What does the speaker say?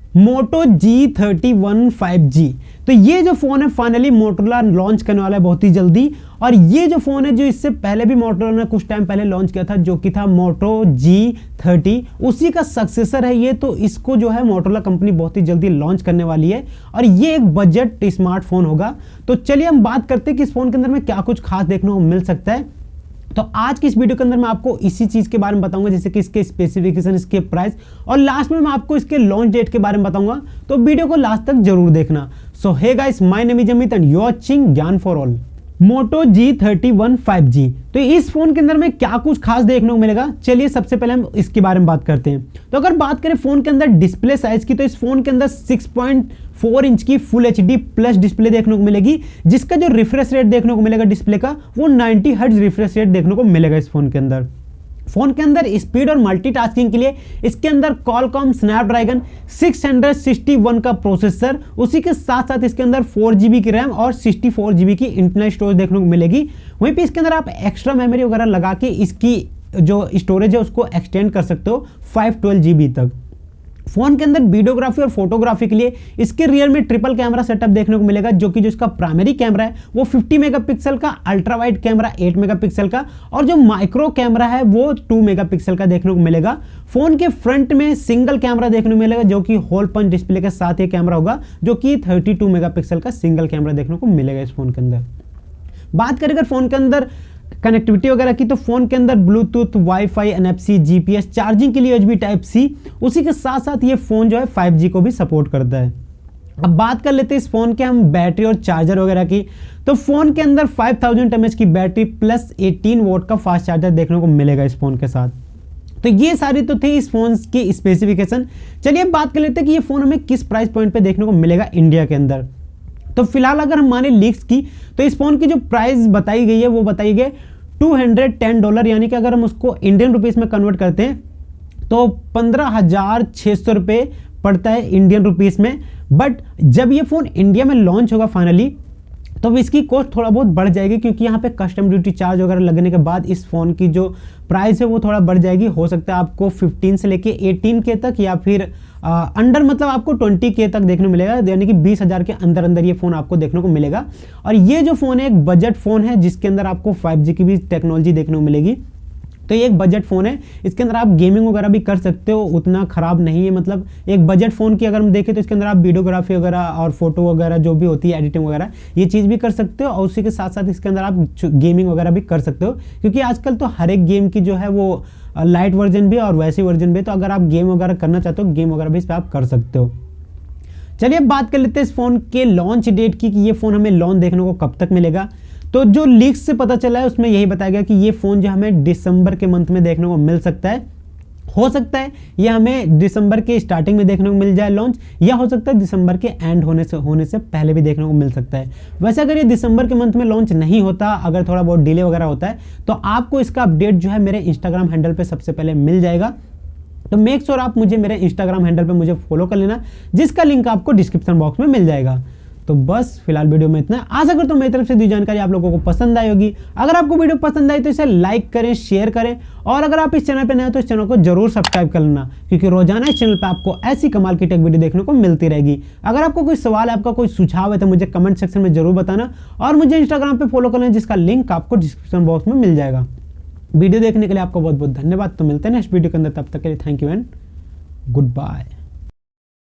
मोटो G31 5G। तो ये जो फ़ोन है फाइनली मोटोरोला लॉन्च करने वाला है बहुत ही जल्दी। और ये जो फ़ोन है जो इससे पहले भी मोटोरोला ने कुछ टाइम पहले लॉन्च किया था जो कि था मोटो G30, उसी का सक्सेसर है ये। तो इसको जो है मोटोरोला कंपनी बहुत ही जल्दी लॉन्च करने वाली है और ये एक बजट स्मार्टफोन होगा। तो चलिए हम बात करते हैं कि इस फ़ोन के अंदर में क्या कुछ खास देखने को मिल सकता है। तो आज की इस वीडियो के अंदर मैं आपको इसी चीज़ के बारे में बताऊंगा, जैसे कि इसके स्पेसिफिकेशन, इसके प्राइस और लास्ट में मैं आपको इसके लॉन्च डेट के बारे में बताऊंगा। तो वीडियो को लास्ट तक जरूर देखना। So hey guys, my name is Amit and you are watching Gyan for all. Moto G31 5G। तो इस फोन के अंदर में क्या कुछ खास देखने को मिलेगा, चलिए सबसे पहले हम इसके बारे में बात करते हैं। तो अगर बात करें फोन के अंदर डिस्प्ले साइज की, तो इस फोन के अंदर 6.4 इंच की फुल HD प्लस डिस्प्ले देखने को मिलेगी, जिसका जो रिफ्रेश रेट देखने को मिलेगा डिस्प्ले का वो 90 हर्ट्ज रिफ्रेश रेट देखने को मिलेगा इस फोन के अंदर। फोन के अंदर स्पीड और मल्टीटास्किंग के लिए इसके अंदर Qualcomm स्नैपड्रैगन 661 का प्रोसेसर, उसी के साथ साथ इसके अंदर 4GB की रैम और 64GB की इंटरनल स्टोरेज देखने को मिलेगी। वहीं पे इसके अंदर आप एक्स्ट्रा मेमोरी वगैरह लगा के इसकी जो स्टोरेज है उसको एक्सटेंड कर सकते हो 512GB तक। फोन के अंदर वीडियोग्राफी और फोटोग्राफी के लिए इसके रियर में ट्रिपल कैमरा सेटअप देखने को मिलेगा, जो कि जो इसका प्राइमरी कैमरा है वो 50 मेगापिक्सल का, अल्ट्रा वाइड कैमरा 8 मेगापिक्सल का और जो माइक्रो कैमरा है वो 2 मेगापिक्सल का देखने को मिलेगा। फोन के फ्रंट में सिंगल कैमरा देखने को मिलेगा, जो कि होल पंच डिस्प्ले के साथ ये कैमरा होगा, जो कि 32 मेगापिक्सल का सिंगल कैमरा देखने को मिलेगा इस फोन के अंदर। बात करें अगर फोन के अंदर कनेक्टिविटी वगैरह की, तो फोन के अंदर Bluetooth, wifi, NFC, GPS, charging के लिए USB Type-C, उसी के साथ साथ ये फोन जो है 5G को भी सपोर्ट करता है। अब बात कर लेते हैं इस फोन के हम बैटरी और चार्जर वगैरह की। तो फोन के अंदर 5000 mAh की बैटरी प्लस 18 वोट का फास्ट चार्जर देखने को मिलेगा इस फोन के साथ। तो ये सारी तो थी इस फोन की स्पेसिफिकेशन। चलिए अब बात कर लेते हैं कि ये फोन हमें किस प्राइस पॉइंट पे देखने को मिलेगा इंडिया के अंदर। तो फिलहाल अगर हम माने लीक्स की, तो इस फोन की जो प्राइस बताई गई है वो बताई गई $210, यानी कि अगर हम उसको इंडियन रुपीस में कन्वर्ट करते हैं तो 15,600 रुपये पड़ता है इंडियन रुपीस में। बट जब ये फोन इंडिया में लॉन्च होगा फाइनली, तो इसकी कॉस्ट थोड़ा बहुत बढ़ जाएगी, क्योंकि यहाँ पे कस्टम ड्यूटी चार्ज वगैरह लगने के बाद इस फोन की जो प्राइस है वो थोड़ा बढ़ जाएगी। हो सकता है आपको 15 से लेके 18K तक, या फिर अंडर मतलब आपको 20K तक देखने को मिलेगा, यानी कि 20,000 के अंदर अंदर ये फ़ोन आपको देखने को मिलेगा। और ये जो फ़ोन है एक बजट फ़ोन है, जिसके अंदर आपको 5G की भी टेक्नोलॉजी देखने को मिलेगी। तो ये एक बजट फ़ोन है, इसके अंदर आप गेमिंग वगैरह भी कर सकते हो, उतना ख़राब नहीं है। मतलब एक बजट फ़ोन की अगर हम देखें तो इसके अंदर आप वीडियोग्राफी वगैरह और फोटो वगैरह जो भी होती है, एडिटिंग वगैरह, ये चीज़ भी कर सकते हो। और उसी के साथ साथ इसके अंदर आप गेमिंग वगैरह भी कर सकते हो, क्योंकि आजकल तो हर एक गेम की जो है वो लाइट वर्जन भी और वैसी वर्जन भी। तो अगर आप गेम वगैरह करना चाहते हो, गेम वगैरह भी इस पर आप कर सकते हो। चलिए अब बात कर लेते हैं इस फ़ोन के लॉन्च डेट की, कि ये फ़ोन हमें लॉन्च देखने को कब तक मिलेगा। तो जो लीक्स से पता चला है उसमें यही बताया गया कि ये फ़ोन जो हमें दिसंबर के मंथ में देखने को मिल सकता है। हो सकता है ये हमें दिसंबर के स्टार्टिंग में देखने को मिल जाए लॉन्च, या हो सकता है दिसंबर के एंड होने से पहले भी देखने को मिल सकता है। वैसे अगर ये दिसंबर के मंथ में लॉन्च नहीं होता, अगर थोड़ा बहुत डिले वगैरह होता है, तो आपको इसका अपडेट जो है मेरे इंस्टाग्राम हैंडल पे सबसे पहले मिल जाएगा। तो मेक श्योर आप मुझे मेरे इंस्टाग्राम हैंडल पे मुझे फॉलो कर लेना, जिसका लिंक आपको डिस्क्रिप्शन बॉक्स में मिल जाएगा। तो बस फिलहाल वीडियो में इतना। आशा करता हूं मेरी तरफ से दी जानकारी आप लोगों को पसंद आई होगी। अगर आपको वीडियो पसंद आई तो इसे लाइक करें, शेयर करें, और अगर आप इस चैनल पर नए हो तो इस चैनल को जरूर सब्सक्राइब कर लेना, क्योंकि रोजाना इस चैनल पर आपको ऐसी कमाल की टेक वीडियो देखने को मिलती रहेगी। अगर आपको कोई सवाल है, आपका कोई सुझाव है, तो मुझे कमेंट सेक्शन में जरूर बताना, और मुझे इंस्टाग्राम पर फॉलो कर लेना, जिसका लिंक आपको डिस्क्रिप्शन बॉक्स में मिल जाएगा। वीडियो देखने के लिए आपको बहुत बहुत धन्यवाद। तो मिलते हैं नेक्स्ट वीडियो के अंदर, तब तक के लिए thank you and good bye.